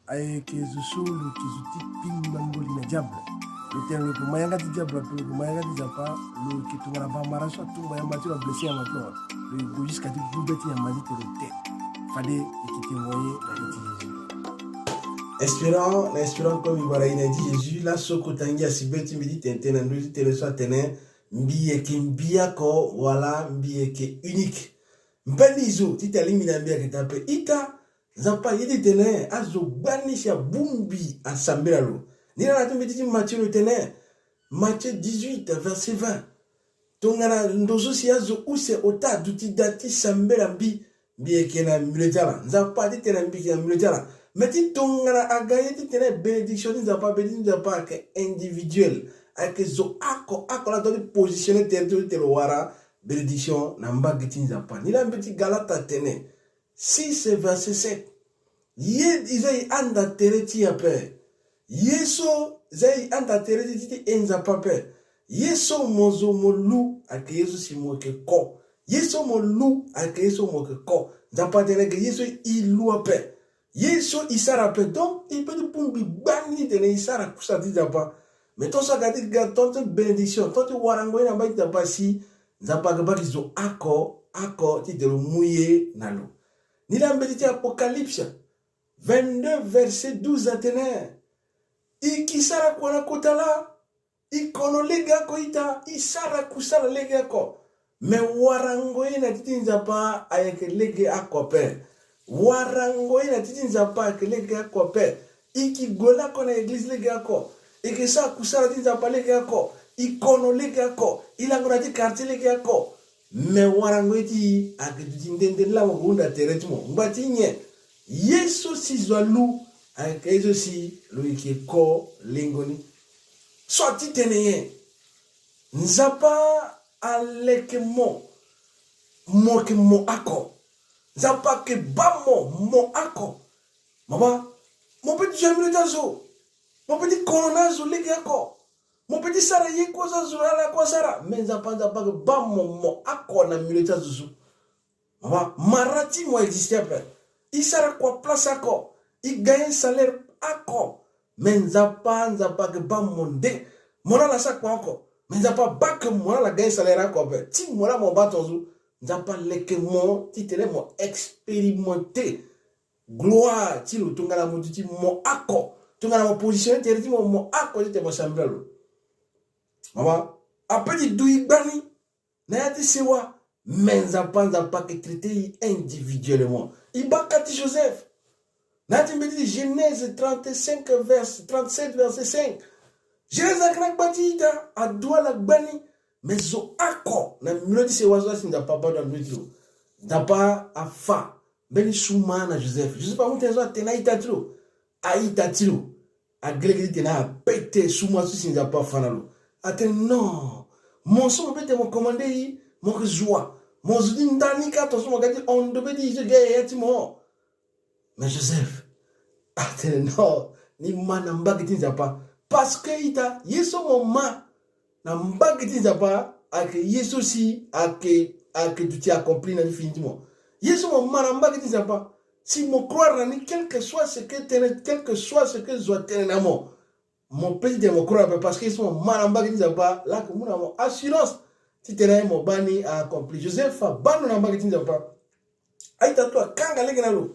ay kezusulu kizuti pimba ngoli na diable le terme ko mayanga di diable ko mayanga di japa le kitunga na bamara so tumba ya mati la blessé ya mato le ko jusqu'à di bubeti ya mali te te fade ekiti moye na iti espérant comme il va dit Jésus là soko tangi asibeti midi tente na nduzi tele so tene mbieke mbiako voilà mbieke unique mbanizo titali mina mbieke tape ita zapa yidi tene azo banisha bumbi asambela lo nina na tumbi Matthieu le tene Matthieu 18 verset 20 tongana ndozo si azo use ota duti dati sambela mbieke na muletala zapa titena mbieke na muletala mais tongana agaye titena bénédiction zapa ke individuel avec zo ako la toni positionner territoire telo wara bénédiction na mbagiti zapa nila mbeti Galata tene 6 verset 7 ye izai anda tereti ya pe yeso zai anda tereti titi enza pape yeso mozo molu ake yeso simoke ko yeso molu ake yeso moke ko zapa tene ke yeso ilu ape yeso isara pe donc il peut de pumbi bani tene isara kusati zapa mais ton ça gadi ton bénédiction ton warango na ba zapa si zapa ke baki zo ako ti de mouiller nalo ni la mbeti Apocalypse 22 verset 12 atene ikisara kwa kotala ikono lega ko ita isara kusala lega ko me warango ina titinza pa ayeke lege akope warango ina titinza pa ayeke lege akope ikigola ko na église lege ako ikisa kusala titinza pa lege ako ikono lege ako ilangona ti quartier lege ako me warango iti akitindende la ngunda teretmo mbati nye yesu si zwalu ayeke yesu si loiki ko lingoni so titeneye nzapa aleke mo ke mo ako nzapa ke bamo mo ako mama mon petit jamile tazo mon petit kolonazo leke ako mon petit sara ye ko za zurala ko sara mais nzapa ke bamo mo ako na mileta zuzu mama marati mo existait après il sera quoi place ako il gagne salaire ako mais nzapa ke bamo nde mona la sa kwa ako mais nzapa ba que mona la gagne salaire ako be ti mona mo batonzu nzapa leke mo ti tele mo expérimenté gloire ti lo tongala mo ti mo ako tongala mo positionner ti ti mo ako ti te mo chambrelo mama apeti dui bani na ya ti sewa mais nzapa ke traiter individuellement ibakati Joseph na ti mbeti Genèse 35 verset 37 verset 5 Genèse aknak batita adwa la bani mais zo ako na mlodi se wazo sinda papa da mlodi dapa afa beni suma na Joseph amutezo atena itatro aitatiro agrégé tena pété suma su sinda pa fanalo aten non mon son bete mon commandé mon joie mon zudi ndani ka to so gadi on do bedi je gaye yatimo mais Joseph aten non ni mana mbagiti zapa parce que ita yeso moma na mbagiti zapa ake yeso si ake tu accompli na définitivement yeso moma na mbagiti zapa si mo croire ni quel que soit ce que soit tene mon petit de mo croire parce que yeso moma na mbagiti zapa là que mon assurance si tene mo bani a accompli Joseph bano na mbagiti zapa aita to kanga lege na lo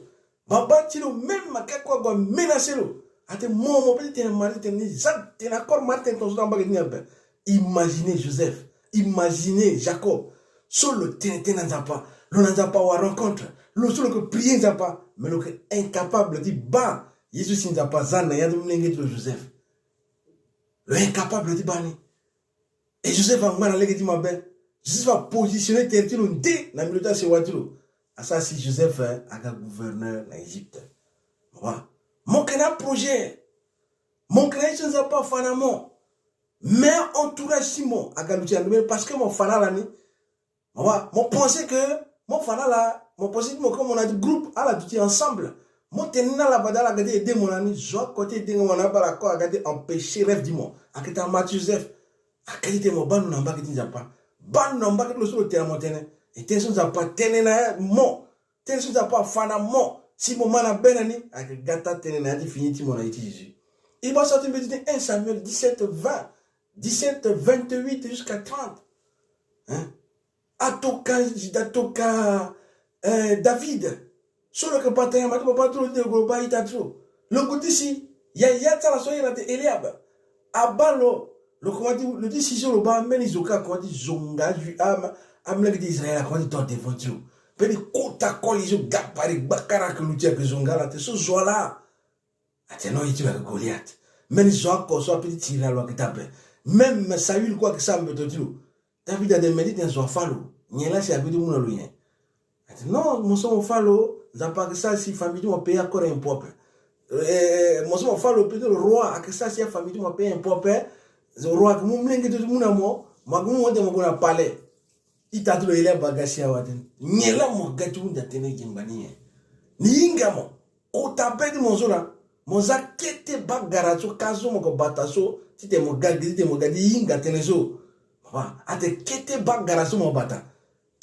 baba tilo même makako go menacer lo ate mon petit mari teni zat tena kor martin ton zo mbagiti zapa imaginez Joseph imaginez Jacob solo tene nzapa lo nzapa wa rencontre lo solo que prier nzapa mais lo que incapable di ba Jésus nzapa zana ya mlenge de Joseph le incapable di bani et Joseph va ngana lege di mabe Joseph va positionner territoire ndé na milota se watiro asa si Joseph aga gouverneur na Égypte wa mon kana projet mon création nzapa fanamo mais entourage Simon aga lutia parce que mon fana là ni mon pensée que mon fana là mon pensée comme on a dit groupe à la duty ensemble mon tenina la badala gade aider mon ami joie côté de mon abara ko gade empêcher rêve du monde akita Matthieu Joseph akite mo banu na mbaki tinjapa banu na mbaki lo solo tena mo tene et tension za pa tenena mo tension za pa fana mo Si mon man a benani, avec gata tenena di fini ti mon a été Jésus. Il va sortir méditer 1 Samuel 17, 20, 17, 28 jusqu'à 30. Hein? Atoka David. Solo que pataya matu pas trop de groupe ita trop. Le côté ici, ya la soya na Eliab. Abalo, le comment dit le décision le ba meni zoka comment dit zonga ju am le d'Israël comment dit toi devant Dieu. Pedi kota kolizo gapari bakara que lutia que zonga la te so zola. Ateno itu avec Goliath. Meni zoa ko so pedi tira lo que tape. Même Saül quoi que ça me te dit. David a demandé dans son falo. Nyela si abidi muna lo yen. Non, mon son falo, ça pas que ça si famille mon pays encore un peuple. Mon son falo peut le roi que ça si famille mon pays un peuple. Le roi que mon mlingue de mon amour, ma mon de mon palais. Il t'a trouvé les bagages à waten. Nyela mo gatu da tene jimbani. Ni ingamo. O tapé de mon zona. Mon zakete bagaracho kazo mo bataso, si te mo gadi inga tenezo. Ate kete bagaracho mo bata.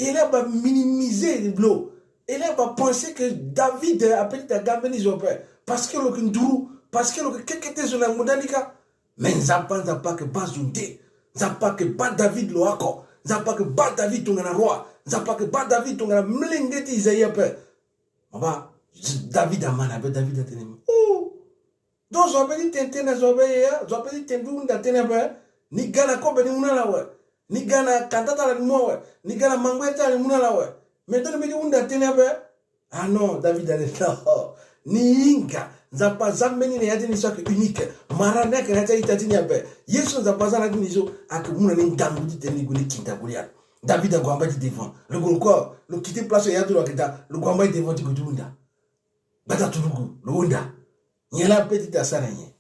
Il va minimiser l'eau. Il va penser que David a peut-être gagné les opères. Parce que le Kinduru, parce que le Kekete sur la Modanika. Mais Zapa que Bazunde. Zapa que Ba David lo ako. Zapa que Ba David ton roi. Zapa que Ba David ton mlengeti Isaïe peu. David a man avec David a tenu. Oh! Donc j'obéis tentena j'obéis tendu d'atenebe. Ni gana ko beni unala we. Ni gana kantata la mowe, ni gana mangweta la munala we. Maintenant me dit unda tenabe. Ah non, David a dit non. Ni inga, zapa zameni ne yadi ni soke unique. Marana ke hata itatini abe. Yesu zapa zana di nizo ak muna ni ngangu di teni guli kinta gulia. David a gwamba di devant. Le golo le quitter place yadu lo kita, le gwamba di devant di gudunda. Bata turugu, le unda. Nyela petit asara nye.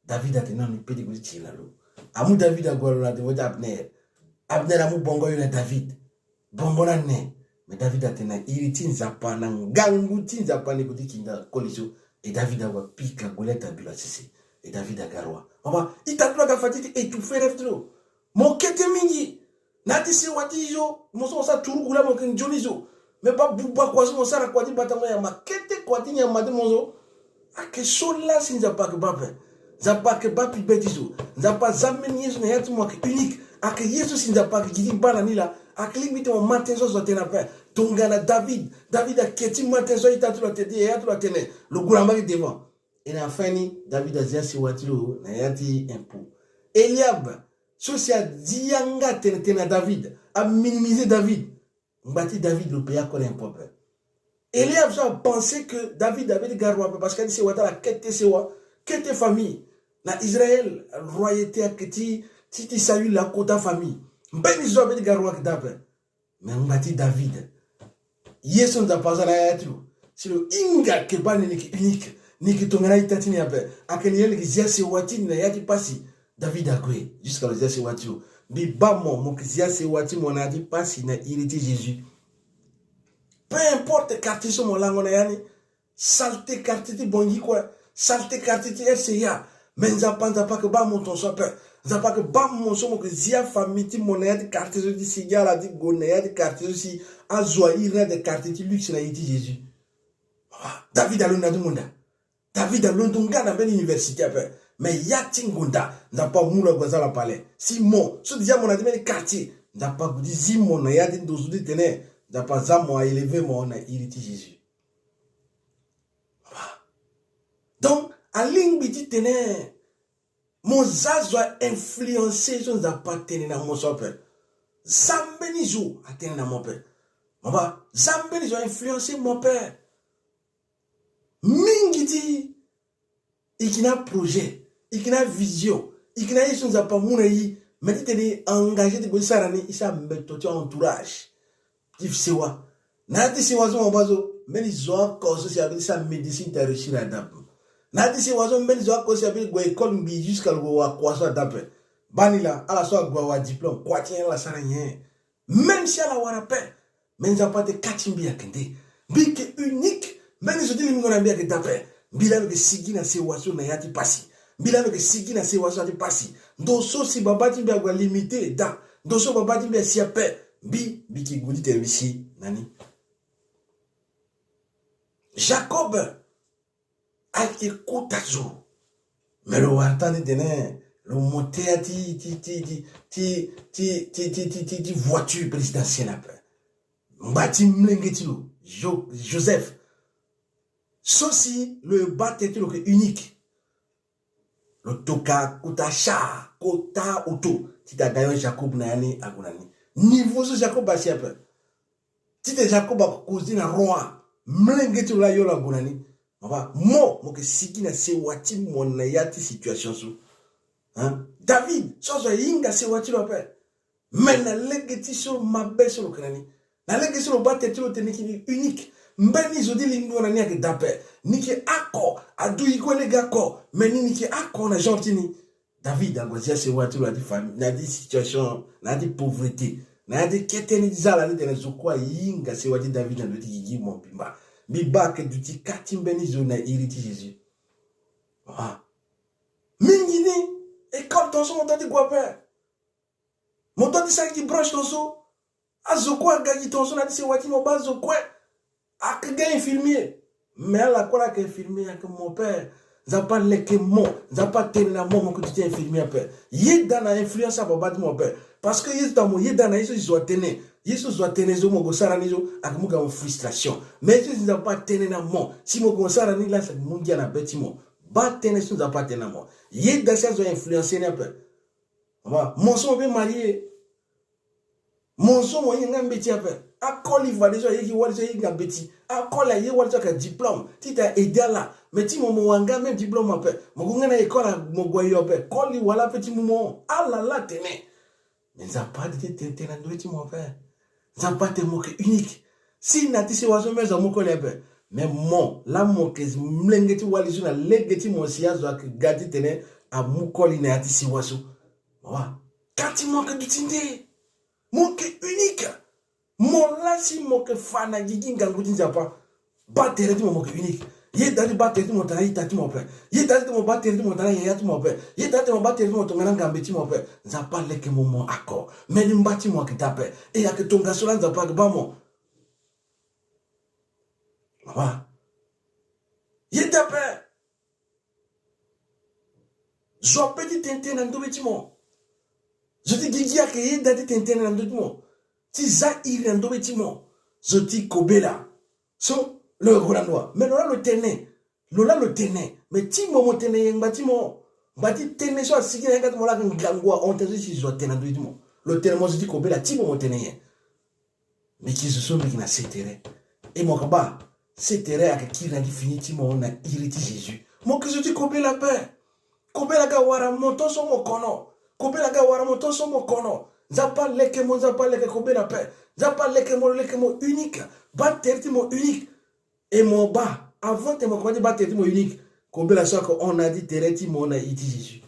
David a tenan ni petit guli chila lo. Amu David a gwalo la devant Abner. Abner amu bongo yule David. Bongo na ne. Mais David a tena iriti nzapa na ngangu tinzapa ni kuti kinda koliso. Et David a wa pika goleta bila sisi. Et David a garwa. Mama, itatula gafatiti étouffé reftro. Mon kete mingi. Nati si wati izo. Moso sa turu gula mo ken jonizo. Mais pas buba kwazo mo sara kwati batama ya makete kwati nya mate mozo. Ake sola si nzapa ke bape. Nzapa ke bapi betizo. Nzapa zameni yesu na yatu mo ke unique. Ake yesu si nzapa ke jidi bana nila. Ake limite mo matin so tena pe. Tongana David a keti matin so itatula tete ya tula tene. Le gulamba ki devant. Et la fin ni David a zia si watilo na yati impôt. Eliab socia dianga tena David a minimisé David. Mbati David le paya comme un peuple. Eliab a pensé que David avait des garrois parce qu'il s'est wata la quête famille. Na Israël royauté a keti titi Saül la kota famille. Mbeni zo avait des garrois que d'après. Mais mbati David. Yesu nda pasana yatu. Si le inga ke bani ni unique. Ni ki tongana itatini ape. Akeni yele ki zia se wati na yati pasi. David a kwe. Jusqu'à le zia se wati. Bi bamo mo ki zia se wati mo na di pasi na iriti Jésus. Peu importe quartier so mo lango na yani. Salte quartier ti bongi quoi. Salte quartier ti FCA. Men zapanta pa ke ba mo ton so pe. Zapa que bam mon somo que zia famille ti monnaie de quartier di sigala di gonaya de quartier si azwa ira de quartier ti luxe na yiti Jésus. David a l'on du monde. David a l'on dunga na ben université après. Mais yati ngonda n'a pas moula goza la palais. Simon, so déjà mon a de quartier, n'a pas goudi Simon na yati dozu de tene, n'a pas zamo a élevé mon na iriti Jésus. Donc a ling biti tene mon zazo a influencé son appartenir dans mon sopel. Zambenizo a tenu dans mon père. Maman, Zambenizo a influencé mon père. Mingiti, il a projet, il a vision, il a son zappa mounayi, mais il est engagé de Gossarani, il s'est mis entourage. Il s'est wa. Nati si wazo mabazo, mais ils ont cause si avec sa médecine t'as réussi à d'abord. Nadi si wazo mbeli zo akosi abi go école mbi jusqu'à go wa kwaso d'après. Banila ala so go wa diplôme kwati la saranye. Même si ala wara pe, men za pas de katimbi akende. Bi ke unique, men zo dili ngona mbi ak d'après. Bila ke sigi na se waso na yati pasi. Bila ke sigi na se waso ati pasi. Ndo so si babati mbi agwa limité da. Ndo so babati mbi si ape. Bi ki gudi te wisi nani. Jacob a été koutazo. Mais le attendez tenez, le monté a ti voiture présidentielle après. Mbati mlengetilo, Joseph. Ceci, le bâtiment unique. Le toka, kota cha, kota auto. Si tu as gagné Jacob Nayani, Agunani. Niveau ce Jacob Bachiape. Si tu Jacob a causé un roi, mlengetilo la yola Agunani. Moi, que si qui n'a se wati mon ayati situation sous. Hein? David, so yinga se wati lo pe. Mais na legeti sur ma belle sur le crâne. Na legeti sur le bâtiment technique unique. Mbeni zodi lingo na niake dape. Niki ako, adu iko le gako. Meni niki ako na gentini. David a gozia se wati lo di famille, na di situation, na di pauvreté. Na di keteni zala ni tena zokwa yinga se wati David na di gigi mon pimba. Biba ke duti katimbeni zona iriti Jésus. Ah. Mingini, et comme ton son montant de guapin. Montant de ça qui branche ton son. A zokwa gagi ton son a dit se wati mo ba zokwa. A que gars infirmier. Mais à la quoi que infirmier que mon père. N'a pas leke mon, n'a pas tenu la mon que tu es infirmier père. Yé dans la influence à baba de mon père. Parce que yé dans mon yé dans la ils doit tenir. Yesu doit tenir zo mo go sarani zo ak mo ga frustration. Mais si n'a pas tenir na mon, si mo go sarani là c'est mon dia na bâtiment. Ba tenir si n'a pas tenir mon. Yé dans ça zo influencer na père. Mon son bien marié. Mon son mo yinga mbeti père. A call il va déjà yé wali zo yinga beti. A call yé wali zo ka diplôme. Ti ta aider là. Mais ti mon wanga même diplôme après. Mon gonga na école mo goyo après. Call il wala petit moment. Ah là là tenez. Mais ça pas dit t'es na ndoti mon père. Ça pas te moque unique. Si na ti se wazo mais mo ko lebe. Mais mon la moque mlengeti wali zo na legeti mo sia zo ak gadi tenez a mu koli na ti se wazo. Wa. Quand il manque du tinde. Moque unique. Mon là si moque fana gigi nganguti nzapa. Ba tere ti moque unique. Yé dadi bateri ti motana yita ti mope. Yé dadi mo bateri ti motana yaya ti mope. Yé dadi mo bateri ti motana ngambe ti mope. Nzapa leke momo ako. Meni mbati mo kitape. E ya ke tonga sola nzapa ke bamo. Mama. Yé tape. Zo petit tente na ndobe ti mo. Zo ti gigi ya ke yé dadi tente na ndobe ti mo. Ti za iri na ndobe ti mo. Zo ti kobela. So le Rolandois. Mais Lola le tenait. Lola le tenait. Mais Timo mon tenait un bâtiment. Bâti tenait soit si quelqu'un qui m'a dit gangwa on te dit si je tenais deux mots. Le tenait moi je dis qu'on la Timo mon tenait. Mais qui se sont mis na s'éterer. Et mon kaba s'éterer avec qui n'a fini Timo on a irrité Jésus. Moi que je dis qu'on la paix. Qu'on la gawara monton son mon kono. Qu'on la gawara monton son mon kono. Zapa leke mon zapa leke qu'on la paix. Zapa leke mon unique. Battre mon unique. Et mon bas, avant de me battre mon unique, combien la chose qu'on a dit, Tereti, mon a dit Jésus.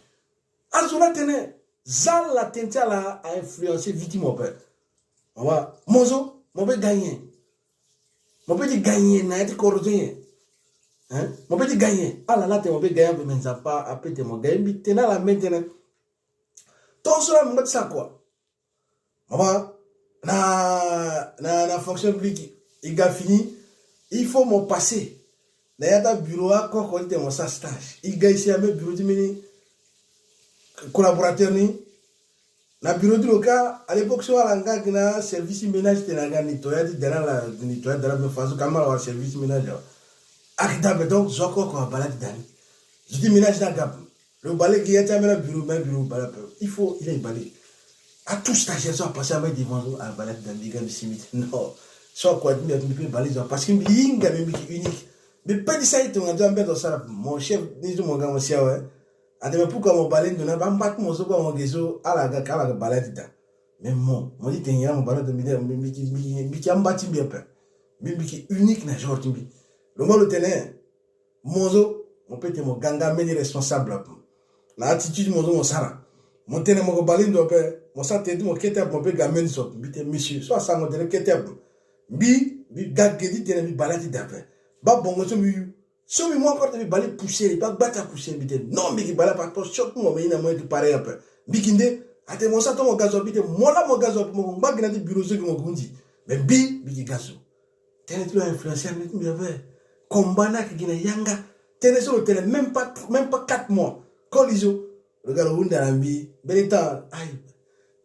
Azula tenait, Zal la tente a influencé vite mon père. Mozo, mon père gagné. Mon père dit gagné, n'a été corrosé. Hein? Mon père dit gagné. Ah là là, mon père gagné, mais ça pas après mon gagné, mais t'es là maintenant. Ton cela me dit ça quoi? Maman, na fonction publique, il a fini. Il faut mon passé. D'ailleurs, bureau à quoi quand il mon stage. Il gagne ici à mes bureaux de collaborateur ni. Na bureau de local à l'époque sur l'anga qui na service ménage de la nettoyage de la nettoyage de la façon comme le service ménage. Akita donc zoko ko balade dani. Je dis ménage na gap. Le balai qui est à mon bureau balai. Il faut il est balai. À tout stagiaire ça passer à mettre devant à balade dani gam simite. Non. Soit quoi mais me balise parce que yinga même unique mais pas dit ça il on a déjà mettre ça mon chef ni mon gars aussi ouais ade pourquoi mon balai de na ba mbat mon so quoi mon geso ala ga kala ga balade ta même mon dit tenir mon balade de mi qui ambati bien peu mais qui unique na genre timbi le mot le tenait monzo mon pète mon ganga meni responsable la attitude mon sara mon tenait mon balai de peu mon ça te dit mon kete mon peu gamen so bité monsieur soit ça mon tenait kete bi gagedi tena mi balati d'après ba bongo so mi moi encore mi balé pousser pas battre pousser bité non mi ki bala pas choc mo mais ina mo tout pareil un peu bi kinde ate mo sa to mo gazo bité mo la mo gazo mo ba gina di bureau so ki mo gundi mais bi ki gazo tena tu influencer mi bien vrai combat na ki gina yanga tene sur le terrain même pas 4 mois Coliso regarde Hunda Rambi Benita aïe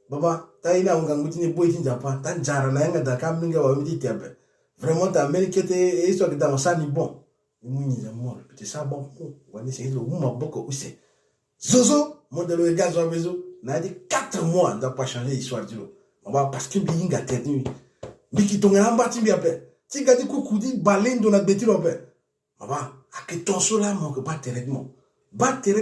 baba taina unganguti ni boy tinjapa tan jara na yanga da kaminga wa miti tiabe vraiment ta melikete et so que dans ça ni bon ni za mort peut ça bon wani c'est le muma boko use zozo modelo e gaz wa bezo na dit 4 mois n'a pas changé l'histoire du lot baba parce que binga tête nuit biki tonga mbati bi ape ti gadi kukudi balendo na beti lo pe baba ake tonso la mo que ba terede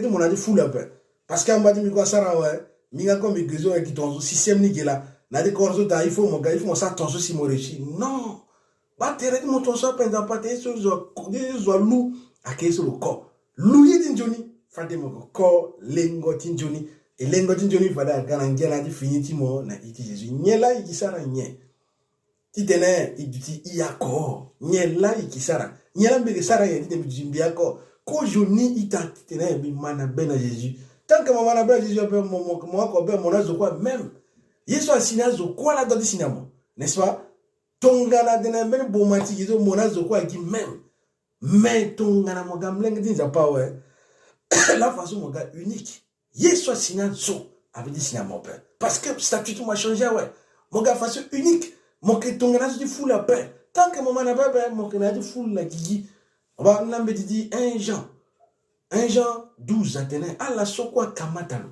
mo na di full ape parce que mbati mi ko sara ouais minga comme gezo et qui tonso système ni gela na di korzo ta il faut mo ça tonso si mo réussi non ba terede mo tonso pe dans pas te zo lou ake so le corps lou yedin joni fade mo ko lengo tin joni et lengo tin joni fada kana ngela di finiti mo na iti Jésus nyela yi sara nye titene iduti iyako nyela ikisara nyela mbele sara yenti de bijimbiako ko joni ita titene bi mana bena Jésus tant que maman bena Jésus pe mo ko be mon azo quoi même yeso asina zo quoi la dans cinéma n'est-ce pas tongana de na mbele bomati yeso mon azo quoi qui même mais tongana mo gamleng dinza pa ouais la façon mon gars unique yeso asina zo avec des cinéma père parce que statut tout m'a changé ouais mon gars façon unique mon que ton gars du fou la paix tant que maman n'a pas paix mon que n'a du fou la gigi on va n'ambe dit 1 Jean 12 atene ala sokwa kamatalo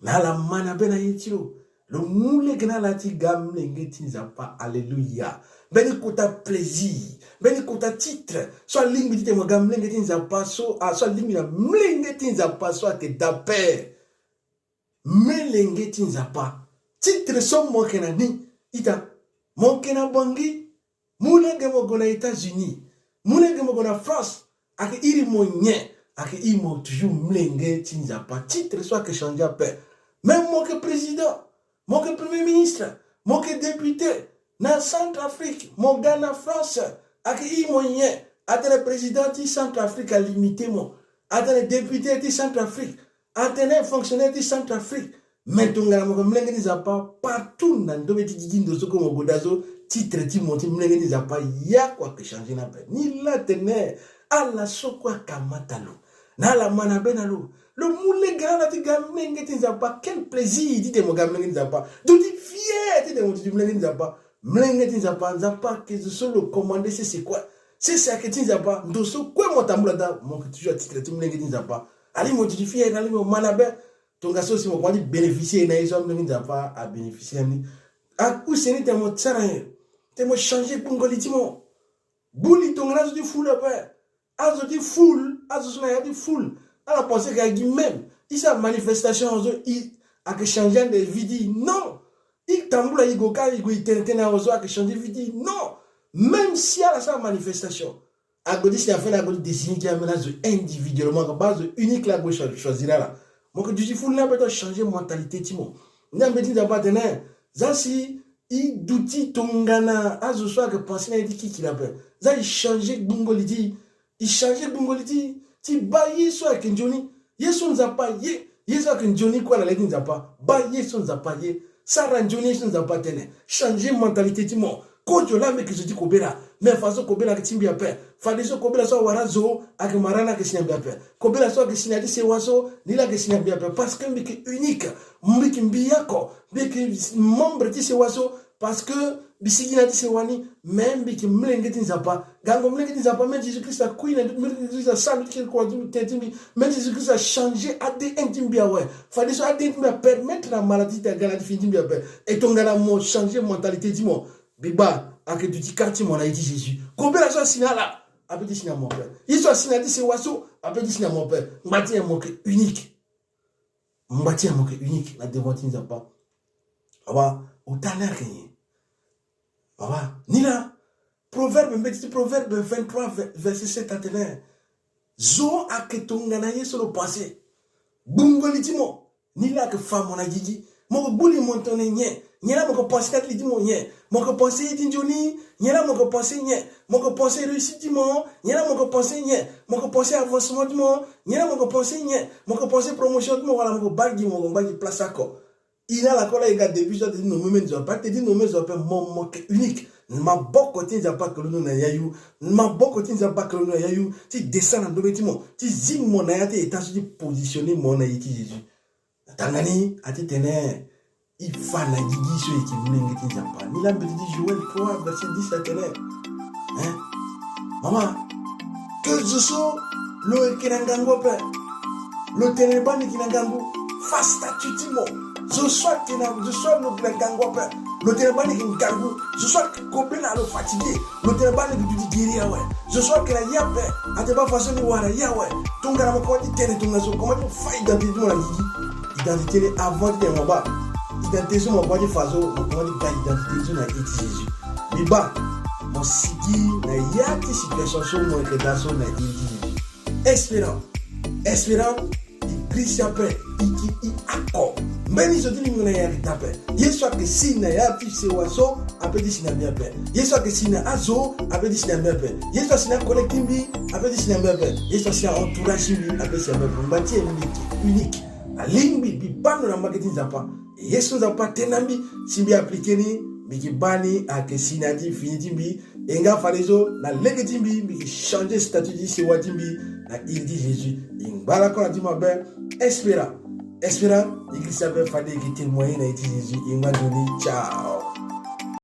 na la mana bena yitiro le moule gna la ti gamle ngeti nzapa alléluia beni kota plaisir beni kota titre soit lingi dit mo gamle ngeti nzapa so soit lingi na mlengeti nzapa soit que d'apaix mlengeti nzapa titre so mo kena ni ita mon kena bangi mulenge mo gona États-Unis mulenge mo gona France ake iri mo nye ake imo toujours mlenge tinza pa titre soit que changer paix même mon que président mon que premier ministre mon que député na Centrafrique mon Ghana France ake imo nye atene président ti Centrafrique a limité mo atene député ti Centrafrique atene fonctionnaire ti Centrafrique Mentonga mo mlenge ni zapa partout na ndobe ti gindo soko mo godazo titre ti monti mlenge ni zapa ya kwa que changer na pe ni la tene ala soko kamatalo na la mana benalo le moule gara ti gamenge ti zapa quel plaisir dit de mo gamenge ni zapa do ti fier ti de mo ti mlenge ni zapa mlenge ti zapa que je solo commander c'est quoi c'est ça que ti zapa ndo so quoi mo tambula da mo que toujours titre ti mlenge ni zapa ali mo ti fier ali mo mana be tonga so si mo kwani bénéficier na iso mlenge nzapa a bénéficier ni a kuseni te mo tsara te mo changer pungolitimo buli tonga so di full apa azo di full azo so na di full ala penser que gi même isa manifestation zo i a que changer de vidi non il tambula igoka igo itentena ozo a que changer vidi non même si ala sa manifestation a godi si a fait la godi désigner qui a menace individuellement à base unique la gauche choisira là. Mon que du fou n'a pas changer mentalité timo. N'a pas dit d'abord tenir. Zasi i douti tongana azo soit que penser na dit qui l'appelle. Ça il changer bungoliti. Il changer bungoliti. Ti bayi soit que Johnny. Yeson zapa ye. Yeso que Johnny quoi la ledin zapa. Bayi son zapa ye. Sara Johnny son zapa tenir. Changer mentalité timo. Kojo la me que je dis kobela. Mais façon kobela que timbi ape. Fadiso kobela so warazo ak marana que sinya ape. Kobela so que sinya dise waso ni la que sinya ape parce que mbiki unique, mbiki mbiyako, mbiki membre dise waso parce que bisigi na dise wani même mbiki mlengeti nzapa. Gango mlengeti nzapa même Jésus Christ a queen mlengeti Christ a salut qu'il croit du tetimbi. Même Jésus Christ a changé ADN timbi awe. Fadiso ADN timbi permettre la maladie de galadi fin timbi ape. Et ton gala mo changer mentalité timo. Biba, avec du quartier, mon a dit Jésus. Combien la chose signale là? Après dit signal mon père. Il soit signalé dit c'est oiseau. Après dit signal mon père. Mbati un moque unique. Mbati un moque unique. La devantine n'a pas. Aba, au tana rien. Aba, ni là. Proverbe, petit proverbe 23, verset 7 à tenir. Zo a que ton ganaye sur le passé. Bungolitimo. Ni là que femme on a dit. Mon bouli montone nye. Nyela moko pensé kat li di mo nye. Moko pensé di Johnny. Nyela moko pensé nye. Moko pensé réussite di mo. Nyela moko pensé nye. Moko pensé avancement di mo. Nyela moko pensé nye. Moko pensé promotion di mo. Wala moko bagi mo. Bagi place ako. Il a la cola ega début. Je te dis non mais je pas te dis non mais je pas mon moque unique. maboko ti nzapa kolono na yayu maboko ti nzapa kolono na yayu ti descend na ndobe ti mo ti zi mo na ya ti étage ti positionner mo na ye ti Jésus tangani ati tene ifa na gigi so eki mnenge ti nzapa ni lambe ti Joël 3 verset 10 tene hein mama que je sois lo ekinangango pe lo tene bani kinangango face statut ti mo je sois lo kinangango pe le téléphone qui me gargou, je sois coupé là le fatigué, le téléphone qui dit guérir ouais, je sois que la yape, à te pas façon de voir la ya ouais, ton gars m'a quoi dit terre ton nazo, comment tu fais identité mon ami, identité avant de te m'aba, identité sur mon quoi de façon, comment tu gagnes identité sur la Jésus, biba, mon sigi na yati situation sur mon création na Jésus, espérant, il Christ après, il accord. Mbeni zo dini ngona ya ritape. Yesu akesina ya pise waso apedi sina mbepe. Yesu akesina azo apedi sina mbepe. Yesu asina collectimbi apedi sina mbepe. Yesu asina entourage bi apedi sina mbepe. Mbati unique. Alimbi bibano na marketing zapa. Yesu zapa tenambi simbi aplikeni bikibani akesina di finitimbi enga falezo na legetimbi biki changer statut di sewatimbi na il dit Jésus. Ingala kona di mabe espérant, il s'avait fallu qu'il témoigne et Jésus. Il m'a donné ciao.